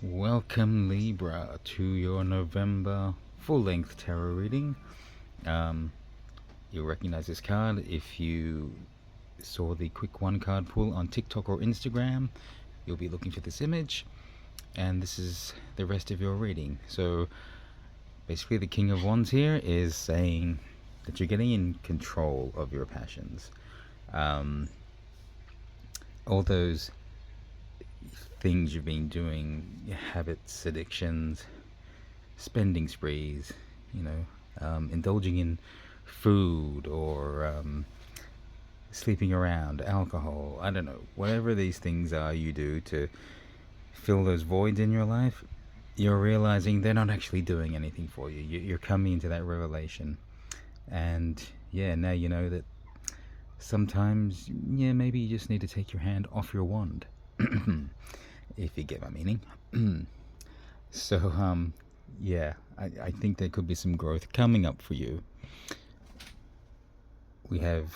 Welcome, Libra, to your November full-length tarot reading. Um, you'll recognize this card if you saw the quick one card pull on TikTok or Instagram. You'll be looking for this image, and this is the rest of your reading. So basically, the King of Wands here is saying that you're getting in control of your passions. All those things you've been doing, habits, addictions, spending sprees, indulging in food or sleeping around, alcohol, I don't know, whatever these things are you do to fill those voids in your life, you're realizing they're not actually doing anything for you. You're coming into that revelation. And yeah, now you know that sometimes, maybe you just need to take your hand off your wand. If you get my meaning. So, I think there could be some growth coming up for you. We have,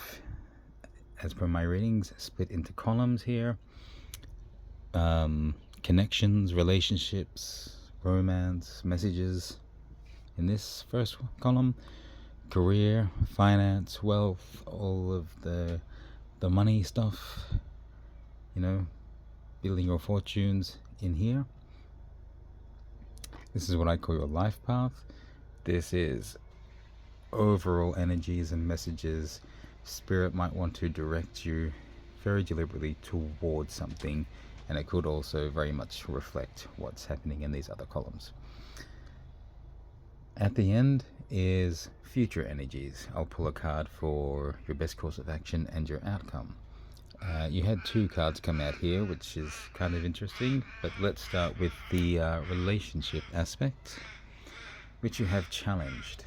as per my readings, split into columns here. Connections, relationships, romance, messages. In this first column, career, finance, wealth, all of the money stuff, building your fortunes in here. This is what I call your life path. This is overall energies and messages. Spirit might want to direct you very deliberately towards something, and it could also very much reflect what's happening in these other columns. At the end is future energies. I'll pull a card for your best course of action and your outcome. You had two cards come out here, which is kind of interesting, but let's start with the relationship aspect, which you have challenged.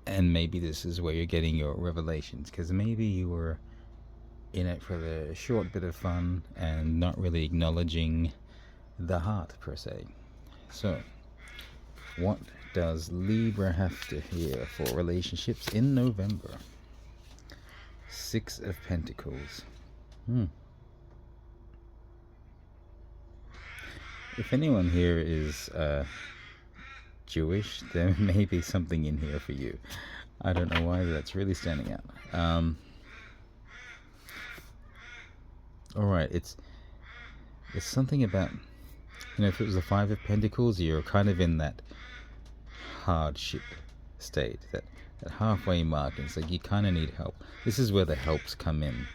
And maybe this is where you're getting your revelations, because maybe you were in it for the short bit of fun and not really acknowledging the heart per se. So, what does Libra have to hear for relationships in November? Six of Pentacles. If anyone here is Jewish, there may be something in here for you. I don't know why that's really standing out. Alright, it's something about, if it was the Five of Pentacles, you're kind of in that hardship state, that halfway mark, and it's like you kind of need help. This is where the helps come in.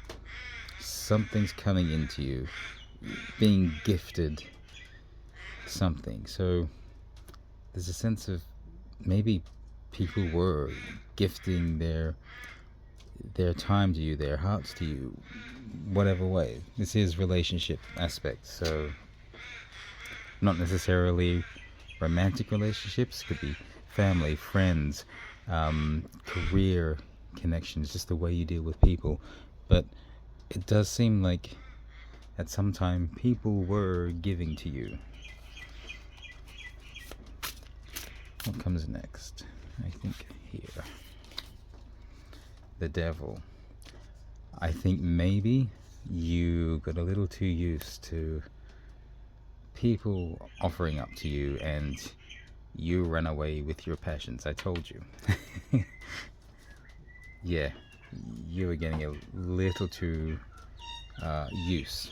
Something's coming into you, being gifted something. So there's a sense of maybe people were gifting their time to you, their hearts to you, whatever way. This is relationship aspect, so not necessarily romantic relationships. Could be family, friends, career connections, just the way you deal with people. But it does seem like at some time people were giving to you. What comes next? I think here. The Devil. I think maybe you got a little too used to people offering up to you and you run away with your passions. I told you. Yeah, you were getting a little too used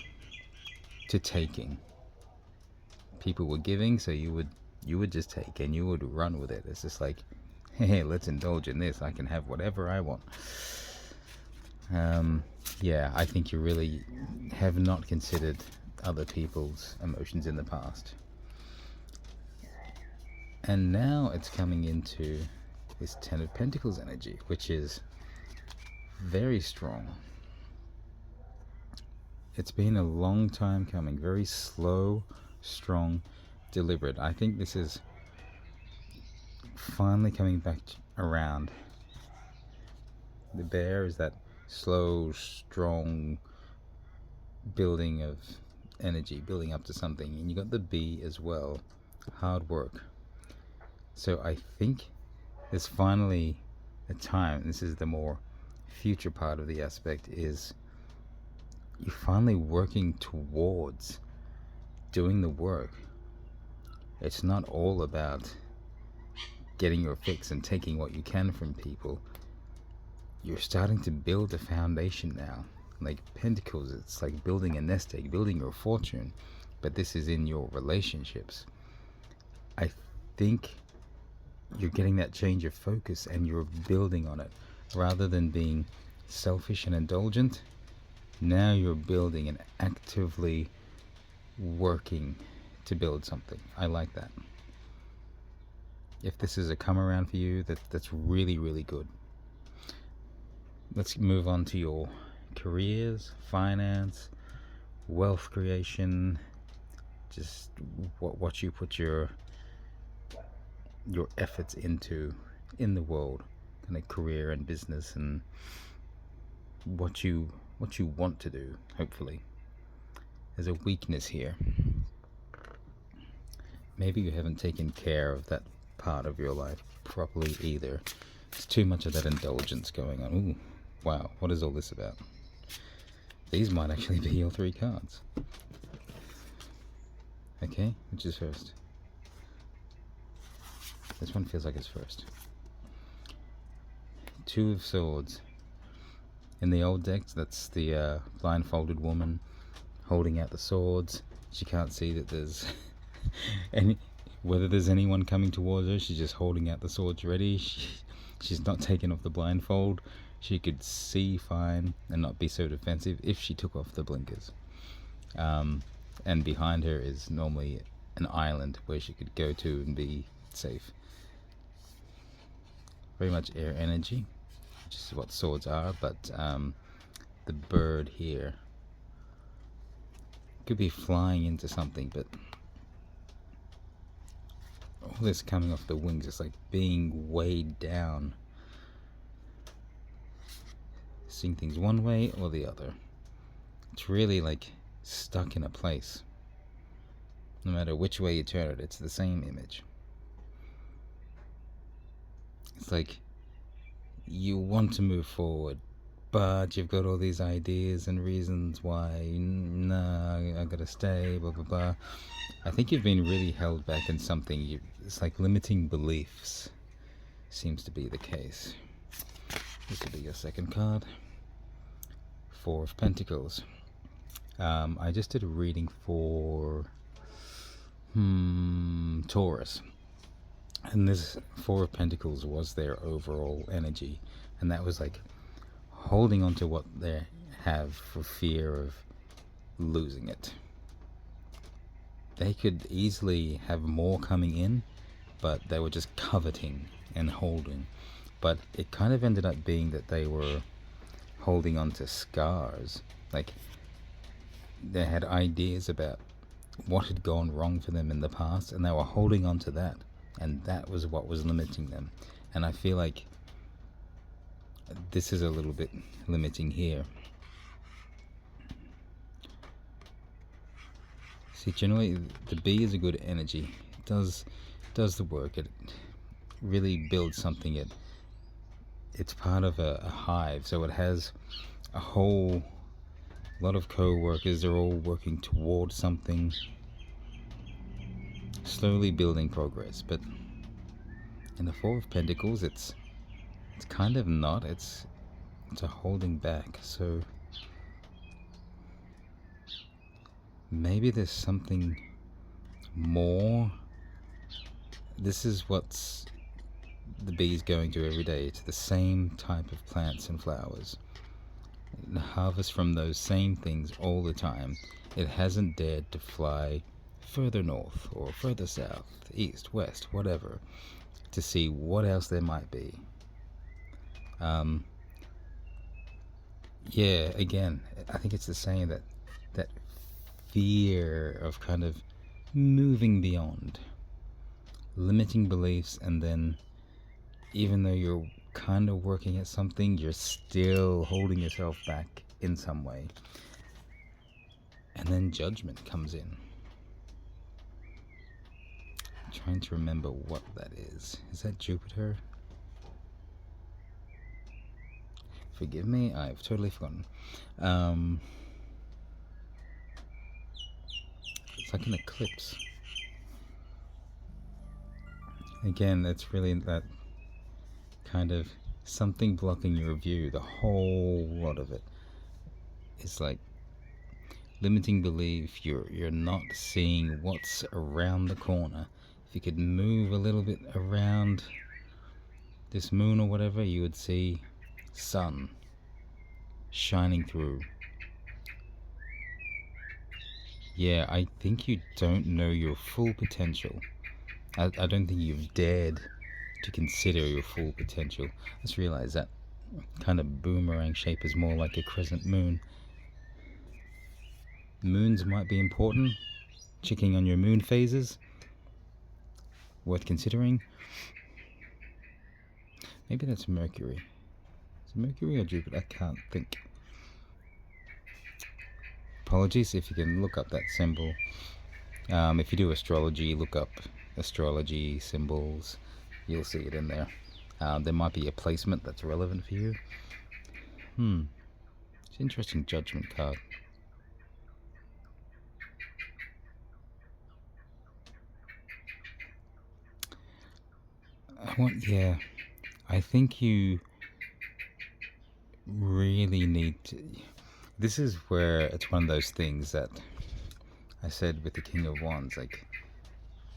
to taking. People were giving, so you would just take and you would run with it. It's just like, hey, let's indulge in this. I can have whatever I want. I think you really have not considered other people's emotions in the past. And now it's coming into this Ten of Pentacles energy, which is very strong. It's been a long time coming. Very slow, strong, deliberate. I think this is finally coming back around. The Bear is that slow, strong building of energy, building up to something. And you got the Bee as well, hard work. So I think there's finally a time, this is the more future part of the aspect, is you're finally working towards doing the work. It's not all about getting your fix and taking what you can from people. You're starting to build a foundation now. Like Pentacles, it's like building a nest egg, building your fortune. But this is in your relationships. I think you're getting that change of focus and you're building on it. Rather than being selfish and indulgent, now you're building and actively working to build something. I like that. If this is a come around for you, that's really, really good. Let's move on to your careers, finance, wealth creation, just what you put your efforts into in the world, kind of career and business, and what you want to do. Hopefully there's a weakness here. Maybe you haven't taken care of that part of your life properly either. There's too much of that indulgence going on. Ooh, wow, what is all this about? These might actually be your 3 cards. Okay, which is first? This one feels like it's first. 2 of Swords. In the old decks, that's the blindfolded woman holding out the swords. She can't see that there's whether there's anyone coming towards her. She's just holding out the swords ready. She's not taken off the blindfold. She could see fine and not be so defensive if she took off the blinkers. And behind her is normally an island where she could go to and be safe. Very much air energy, which is what swords are, but the bird here could be flying into something, but all this coming off the wings is like being weighed down, seeing things one way or the other. It's really like stuck in a place. No matter which way you turn it, it's the same image. It's like you want to move forward, but you've got all these ideas and reasons why. Nah, I gotta stay, blah blah blah. I think you've been really held back in something. It's like limiting beliefs seems to be the case. This will be your second card. 4 of Pentacles. I just did a reading for Taurus, and this 4 of Pentacles was their overall energy, and that was like holding on to what they have for fear of losing it. They could easily have more coming in, but they were just coveting and holding. But it kind of ended up being that they were holding on to scars. Like they had ideas about what had gone wrong for them in the past, and they were holding on to that, and that was what was limiting them. And I feel like this is a little bit limiting here. See, generally the bee is a good energy. It does the work. It really builds something. It's part of a hive, so it has a whole lot of co-workers. They're all working towards something, slowly building progress. But in the 4 of Pentacles, it's kind of not. It's a holding back. So maybe there's something more. This is what's the bee's going to every day. It's the same type of plants and flowers. It harvests from those same things all the time. It hasn't dared to fly further north or further south, east, west, whatever, to see what else there might be. Yeah, again, I think it's the saying that fear of kind of moving beyond, limiting beliefs, and then even though you're kind of working at something, you're still holding yourself back in some way. And then judgment comes in. I'm trying to remember what that is. Is that Jupiter? Forgive me, I've totally forgotten. It's like an eclipse. Again, that's really that kind of something blocking your view. The whole lot of it is like limiting belief. You're not seeing what's around the corner. If you could move a little bit around this moon or whatever, you would see sun shining through. Yeah, I think you don't know your full potential. I don't think you've dared to consider your full potential. Let's realize that kind of boomerang shape is more like a crescent moon. Moons might be important. Checking on your moon phases, worth considering. Maybe that's Mercury. Is it Mercury or Jupiter? I can't think. Apologies if you can look up that symbol. If you do astrology, look up astrology symbols. You'll see it in there. There might be a placement that's relevant for you. It's an interesting judgment card. I think you really need to. This is where it's one of those things that I said with the King of Wands, like,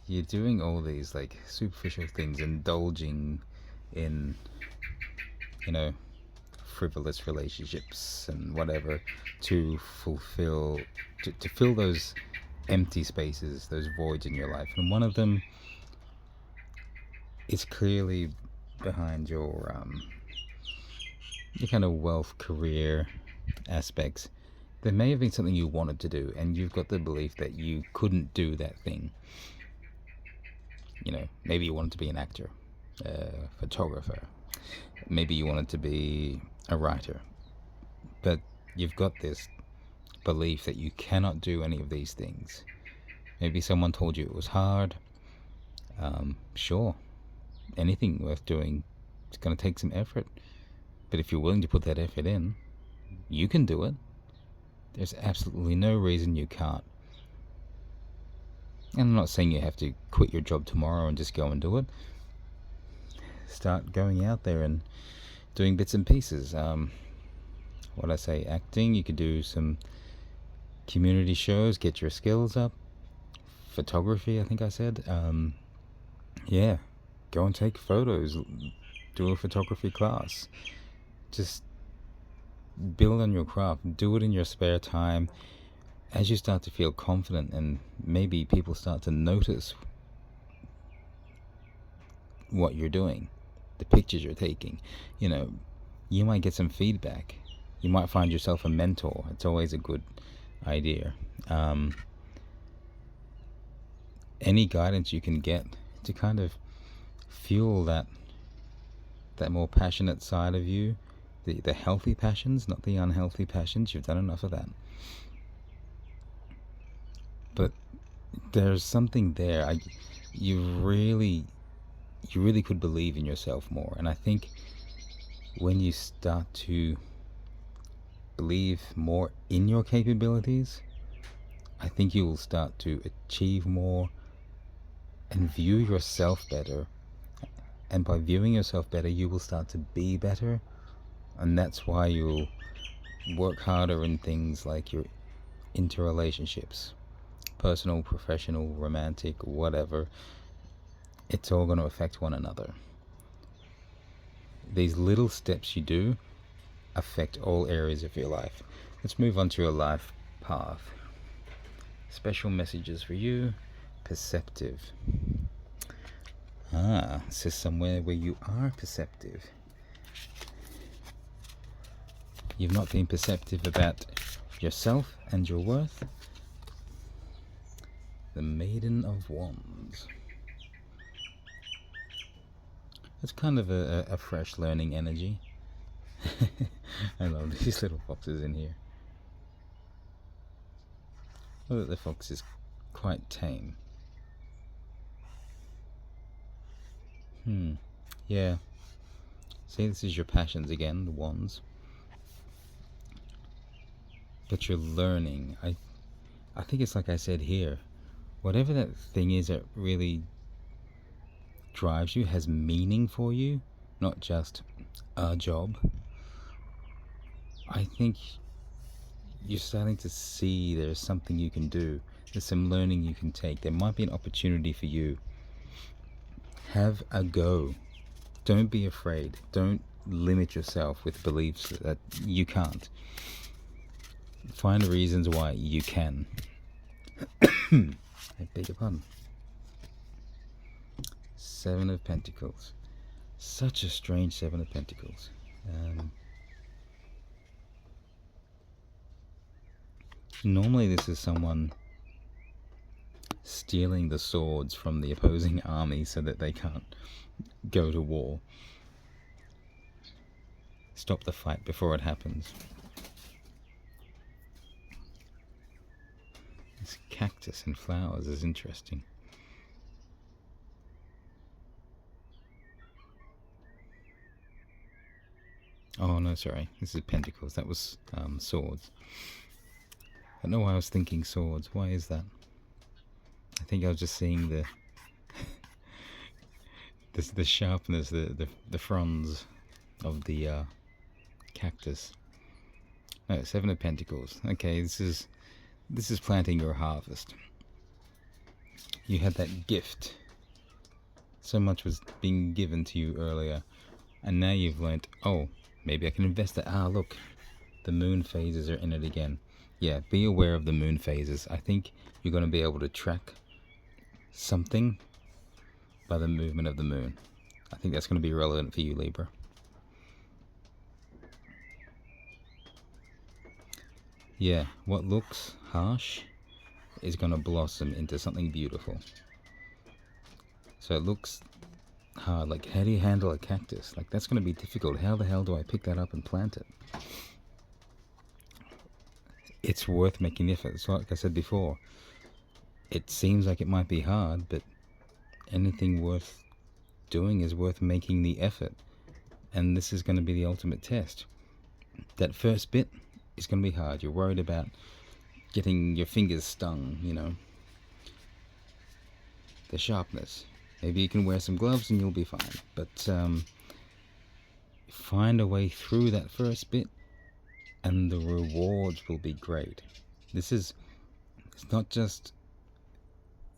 you're doing all these like superficial things, indulging in, frivolous relationships and whatever, to fulfill, to fill those empty spaces, those voids in your life. And one of them is clearly behind your kind of wealth, career aspects. There may have been something you wanted to do, and you've got the belief that you couldn't do that thing. Maybe you wanted to be an actor, a photographer. Maybe you wanted to be a writer. But you've got this belief that you cannot do any of these things. Maybe someone told you it was hard. Sure, anything worth doing is going to take some effort. But if you're willing to put that effort in, you can do it. There's absolutely no reason you can't. And I'm not saying you have to quit your job tomorrow and just go and do it. Start going out there and doing bits and pieces. Acting. You could do some community shows, get your skills up. Photography, I think I said. Go and take photos. Do a photography class. Just build on your craft. Do it in your spare time. As you start to feel confident, and maybe people start to notice what you're doing, the pictures you're taking, you might get some feedback. You might find yourself a mentor. It's always a good idea. Any guidance you can get to kind of fuel that more passionate side of you, the healthy passions, not the unhealthy passions. You've done enough of that. But there's something there. You really could believe in yourself more. And I think when you start to believe more in your capabilities, I think you will start to achieve more and view yourself better. And by viewing yourself better, you will start to be better. And that's why you'll work harder in things like your interrelationships. Personal, professional, romantic, whatever. It's all going to affect one another. These little steps you do affect all areas of your life. Let's move on to your life path. Special messages for you. Perceptive. This is somewhere where you are perceptive. You've not been perceptive about yourself and your worth. The Maiden of Wands. It's kind of a fresh learning energy. I love these little foxes in here. Look at the fox is quite tame. Yeah. See, this is your passions again, the wands. But you're learning. I think it's like I said here. whatever that thing is that really drives you, has meaning for you, not just a job. I think you're starting to see there's something you can do. There's some learning you can take. There might be an opportunity for you. Have a go. Don't be afraid. Don't limit yourself with beliefs that you can't. Find reasons why you can. I beg your pardon. Seven of Pentacles. Such a strange Seven of Pentacles. Normally this is someone stealing the swords from the opposing army so that they can't go to war. Stop the fight before it happens. This cactus and flowers is interesting. Oh no, sorry, this is Pentacles. That was swords. I don't know why I was thinking swords. Why is that? I think I was just seeing the the sharpness, the fronds of the cactus. No, Seven of Pentacles. Okay, this is planting your harvest. You had that gift. So much was being given to you earlier, and now you've learnt, oh, maybe I can invest it. Ah, look, the moon phases are in it again. Yeah, be aware of the moon phases. I think you're going to be able to track something by the movement of the moon. I think that's going to be relevant for you, Libra. Yeah, what looks harsh is going to blossom into something beautiful. So it looks hard, like how do you handle a cactus? Like that's going to be difficult. How the hell do I pick that up and plant it? It's worth making the effort. So like I said before, it seems like it might be hard, but anything worth doing is worth making the effort. And this is going to be the ultimate test. That first bit is going to be hard. You're worried about getting your fingers stung, you know. The sharpness. Maybe you can wear some gloves and you'll be fine. But find a way through that first bit and the rewards will be great. It's not just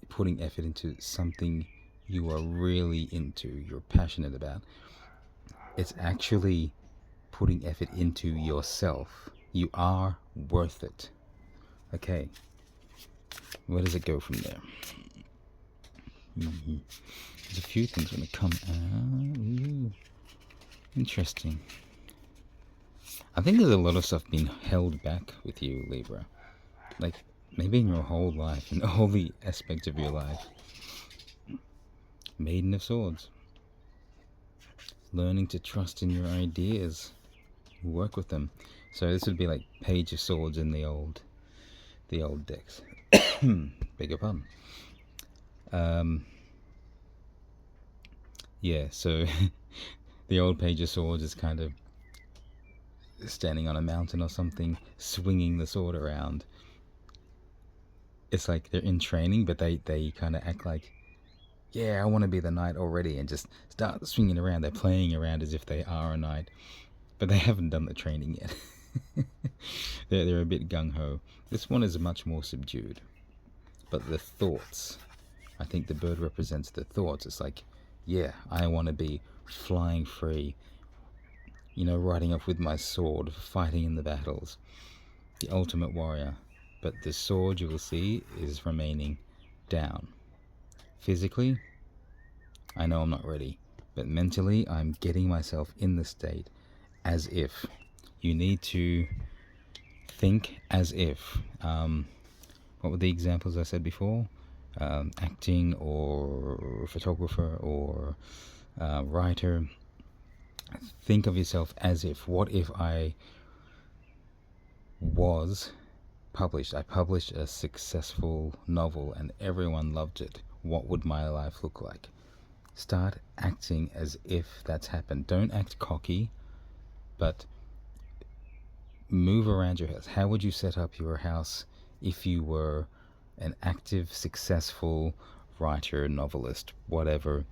putting effort into something you are really into, you're passionate about. It's actually putting effort into yourself. You are worth it. Okay, where does it go from there? There's a few things going to come out. Ooh, interesting. I think there's a lot of stuff being held back with you, Libra. Like, maybe in your whole life, in all the aspects of your life. Maiden of Swords. Learning to trust in your ideas. Work with them. So this would be like Page of Swords in the old decks. Beg your pardon. Yeah, so the old Page of Swords is kind of standing on a mountain or something, swinging the sword around. It's like they're in training, but they kind of act like, yeah, I want to be the knight already, and just start swinging around. They're playing around as if they are a knight, but they haven't done the training yet. they're a bit gung-ho. This one is much more subdued. But the thoughts, I think the bird represents the thoughts. It's like, yeah, I want to be flying free, you know, riding up with my sword, fighting in the battles, the ultimate warrior. But the sword, you will see, is remaining down. Physically, I know I'm not ready, but mentally, I'm getting myself in the state as if. You need to think as if. What were the examples I said before? Acting or photographer or writer. Think of yourself as if. What if I was published? I published a successful novel and everyone loved it. What would my life look like? Start acting as if that's happened. Don't act cocky, but move around your house. How would you set up your house if you were an active, successful writer, novelist, whatever,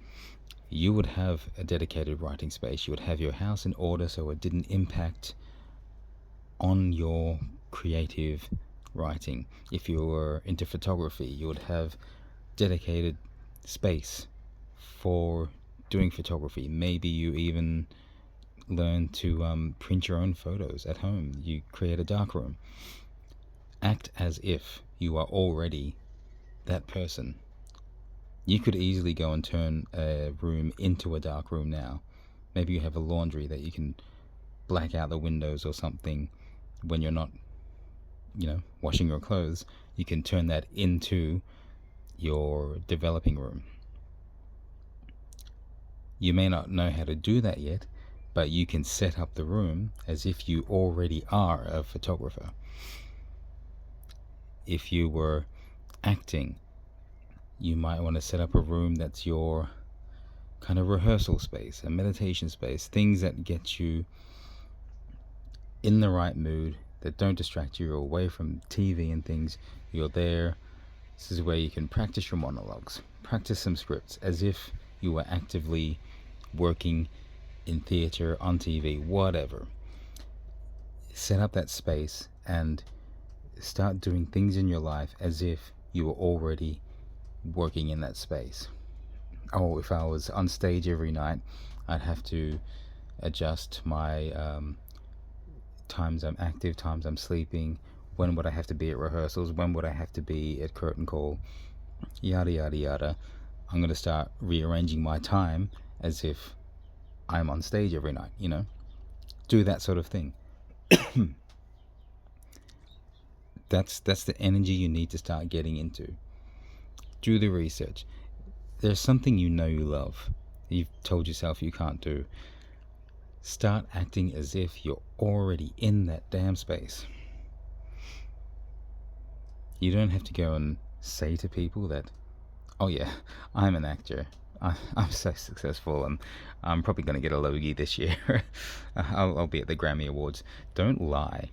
you would have a dedicated writing space. You would have your house in order so it didn't impact on your creative writing. If you were into photography, you would have dedicated space for doing photography. Maybe you even learn to print your own photos at home. You create a darkroom. Act as if you are already that person. You could easily go and turn a room into a dark room now. Maybe you have a laundry that you can black out the windows or something when you're not, washing your clothes. You can turn that into your developing room. You may not know how to do that yet, but you can set up the room as if you already are a photographer. If you were acting, you might want to set up a room that's your kind of rehearsal space, a meditation space, things that get you in the right mood, that don't distract you away from TV and things. You're there. This is where you can practice your monologues, practice some scripts as if you were actively working in theater, on TV, whatever. Set up that space and start doing things in your life as if you were already working in that space. Oh, if I was on stage every night, I'd have to adjust my times I'm active, times I'm sleeping. When would I have to be at rehearsals? When would I have to be at curtain call? Yada, yada, yada. I'm going to start rearranging my time as if I'm on stage every night, Do that sort of thing. That's the energy you need to start getting into. Do the research. There's something you love. You've told yourself you can't do. Start acting as if you're already in that damn space. You don't have to go and say to people that, oh yeah, I'm an actor. I'm so successful and I'm probably going to get a Logie this year. I'll be at the Grammy Awards. Don't lie.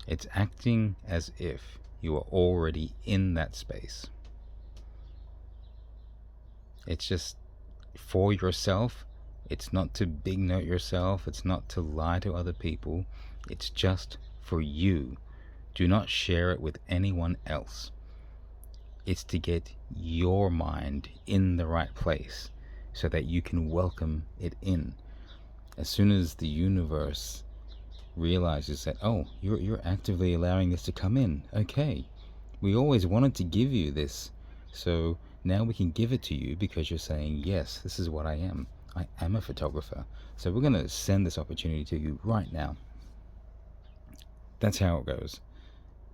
It's acting as if you are already in that space. It's just for yourself. It's not to big note yourself. It's not to lie to other people. It's just for you. Do not share it with anyone else. It's to get your mind in the right place so that you can welcome it in. As soon as the universe realizes that, oh, you're actively allowing this to come in. Okay, we always wanted to give you this, so now we can give it to you because you're saying, yes, this is what I am. I am a photographer. So we're going to send this opportunity to you right now. That's how it goes.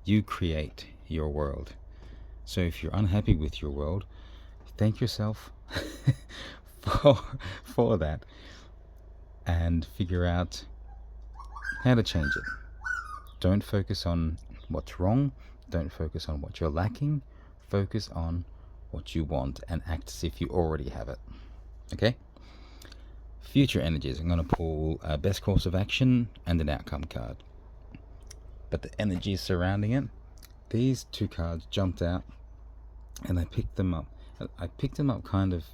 You create your world. So if you're unhappy with your world, thank yourself for that and figure out how to change it. Don't focus on what's wrong. Don't focus on what you're lacking. Focus on what you want and act as if you already have it. Okay? Future energies. I'm going to pull a best course of action and an outcome card. But the energies surrounding it, these two cards jumped out and I picked them up. I picked them up kind of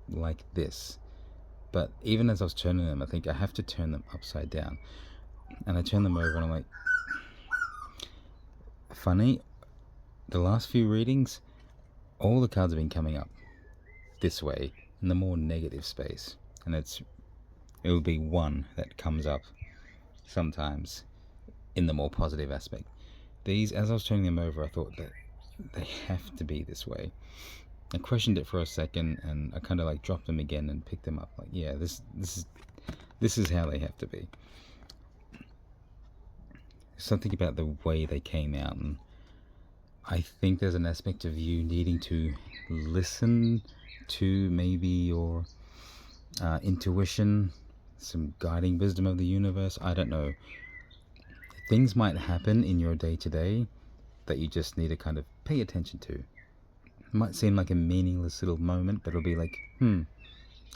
like this. But even as I was turning them, I think I have to turn them upside down. And I turn them over and I'm like, funny, the last few readings, all the cards have been coming up this way in the more negative space. And it will be one that comes up sometimes in the more positive aspect. These, as I was turning them over, I thought that they have to be this way. I questioned it for a second and I kind of like dropped them again and picked them up. Like, yeah, this is how they have to be. Something about the way they came out, and I think there's an aspect of you needing to listen to maybe your intuition, some guiding wisdom of the universe. I don't know. Things might happen in your day-to-day that you just need to kind of pay attention to. It might seem like a meaningless little moment, but it'll be like,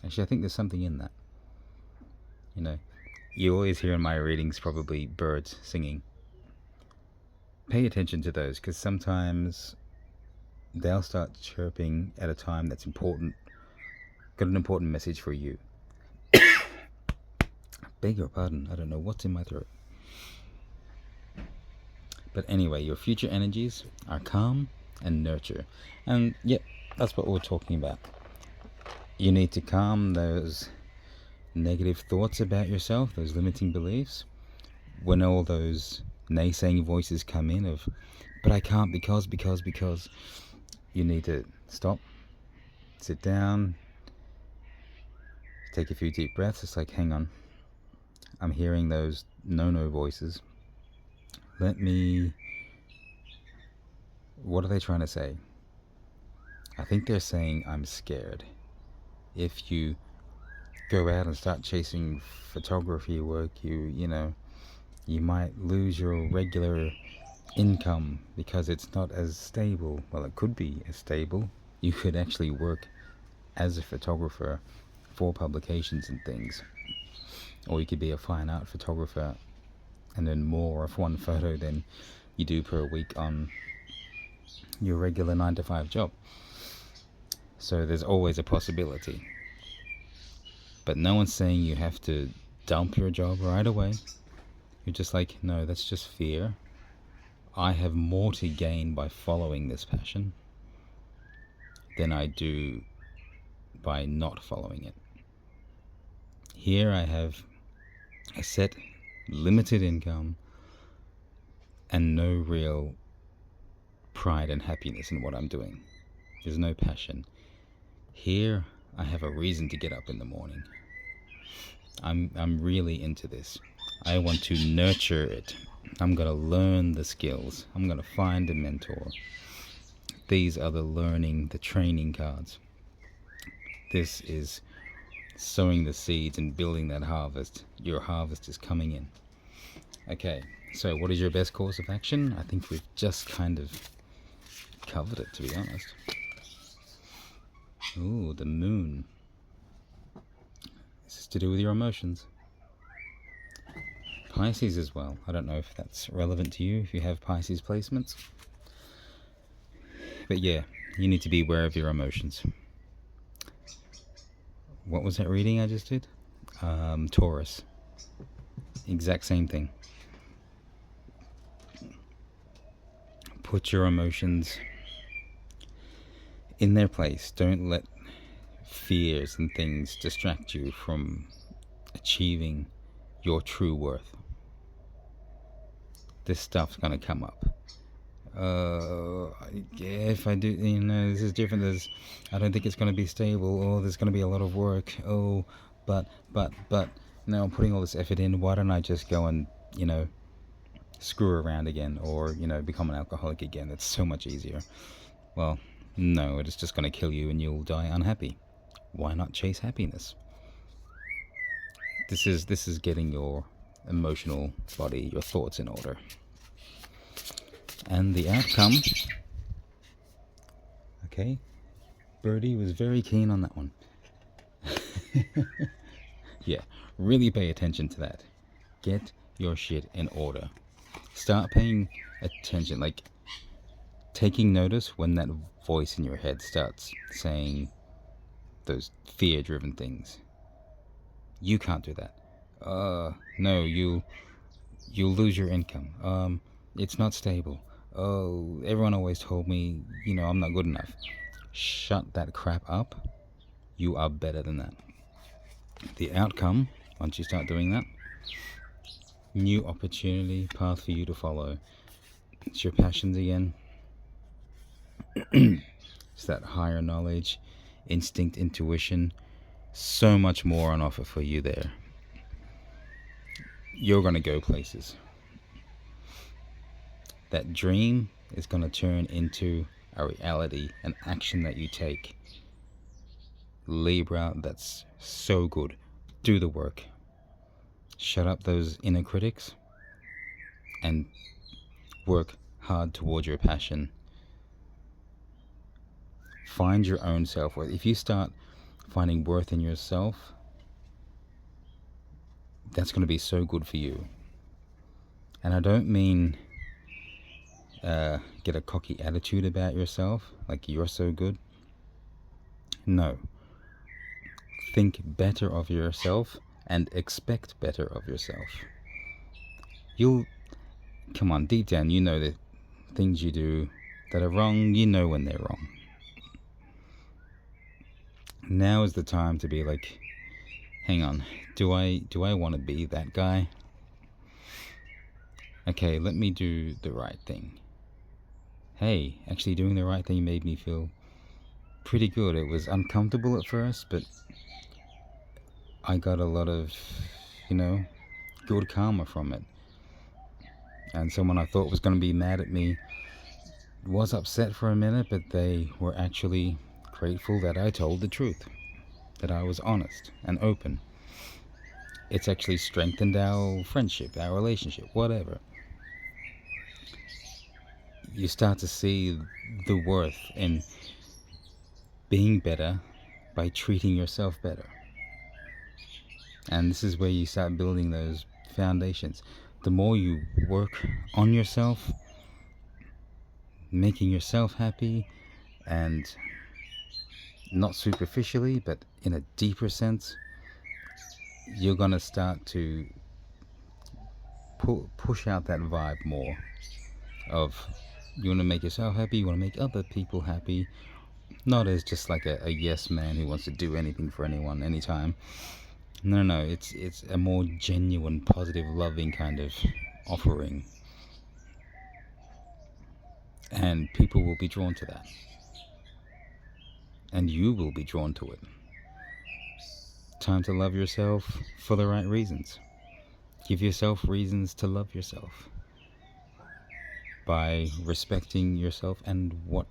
actually I think there's something in that. You always hear in my readings probably birds singing. Pay attention to those, because sometimes they'll start chirping at a time that's important, got an important message for you. Beg your pardon, I don't know what's in my throat. But anyway, your future energies are calm and nurture. And yep, that's what we're talking about. You need to calm those negative thoughts about yourself, those limiting beliefs. When all those naysaying voices come in of, but I can't because, you need to stop, sit down, take a few deep breaths. It's like, hang on, I'm hearing those no voices. What are they trying to say? I think they're saying I'm scared. If you go out and start chasing photography work, you might lose your regular income because it's not as stable. Well, it could be as stable. You could actually work as a photographer for publications and things. Or you could be a fine art photographer and earn more off one photo than you do per week on your regular 9-to-5 job. So there's always a possibility. But no one's saying you have to dump your job right away. You're just like, no, that's just fear. I have more to gain by following this passion than I do by not following it. Here I have a set limited income and no real pride and happiness in what I'm doing. There's no passion. Here I have a reason to get up in the morning. I'm really into this. I want to nurture it. I'm going to learn the skills. I'm going to find a mentor. These are the training cards. This is sowing the seeds and building that harvest. Your harvest is coming in. Okay, so what is your best course of action? I think we've just kind of covered it, to be honest. Ooh, the moon. This is to do with your emotions. Pisces as well. I don't know if that's relevant to you, if you have Pisces placements. But yeah, you need to be aware of your emotions. What was that reading I just did? Taurus. Exact same thing. Put your emotions in their place. Don't let fears and things distract you from achieving your true worth. This stuff's gonna come up. Yeah, if I do, this is different. I don't think it's gonna be stable. Oh, there's gonna be a lot of work. Oh, but now I'm putting all this effort in. Why don't I just go and screw around again, or become an alcoholic again? It's so much easier. Well, no, it's just gonna kill you and you'll die unhappy. Why not chase happiness? This is getting your emotional body, your thoughts in order. And the outcome, okay, Birdie was very keen on that one. Yeah, really pay attention to that. Get your shit in order. Start paying attention, like taking notice when that voice in your head starts saying those fear-driven things. You can't do that. No, you'll lose your income. It's not stable. Oh, everyone always told me, I'm not good enough. Shut that crap up. You are better than that. The outcome, once you start doing that, new opportunity, path for you to follow. It's your passions again. It's that higher knowledge, instinct, intuition. So much more on offer for you there. You're going to go places. That dream is going to turn into a reality, an action that you take. Libra, that's so good. Do the work. Shut up those inner critics and work hard towards your passion. Find your own self-worth. If you start finding worth in yourself, that's going to be so good for you. And I don't mean get a cocky attitude about yourself, like you're so good. No. Think better of yourself and expect better of yourself. You'll, come on, deep down, you know the things you do that are wrong, you know when they're wrong. Now is the time to be like, hang on, do I want to be that guy? Okay, let me do the right thing. Hey, actually doing the right thing made me feel pretty good. It was uncomfortable at first, but I got a lot of, good karma from it. And someone I thought was going to be mad at me was upset for a minute, but they were actually grateful that I told the truth, that I was honest and open. It's actually strengthened our friendship, our relationship, whatever. You start to see the worth in being better by treating yourself better. And this is where you start building those foundations. The more you work on yourself, making yourself happy, and not superficially, but in a deeper sense, you're going to start to push out that vibe more of you want to make yourself happy, you want to make other people happy, not as just like a yes man who wants to do anything for anyone anytime. No, it's a more genuine, positive, loving kind of offering, and people will be drawn to that, and you will be drawn to it. Time to love yourself for the right reasons. Give yourself reasons to love yourself by respecting yourself and what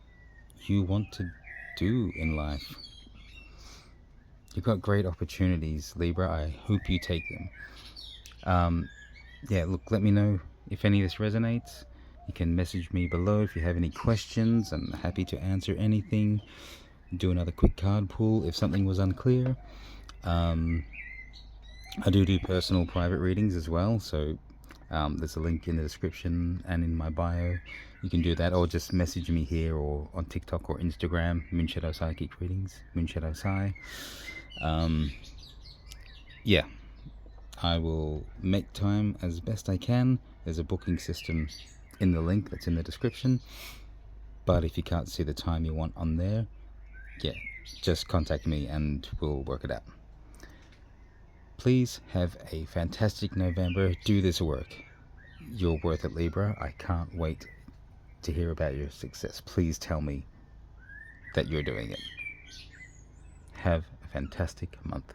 you want to do in life. You've got great opportunities, Libra. I hope you take them. Look, let me know if any of this resonates. You can message me below if you have any questions. I'm happy to answer anything. Do another quick card pull if something was unclear. I do personal private readings as well, so there's a link in the description and in my bio. You can do that, or just message me here or on TikTok or Instagram, Moonshadow Psychic Readings, Moonshadow Psy. I will make time as best I can. There's a booking system in the link that's in the description, but if you can't see the time you want on there, just contact me and we'll work it out. Please have a fantastic November. Do this work. You're worth it, Libra. I can't wait to hear about your success. Please tell me that you're doing it. Have a fantastic month.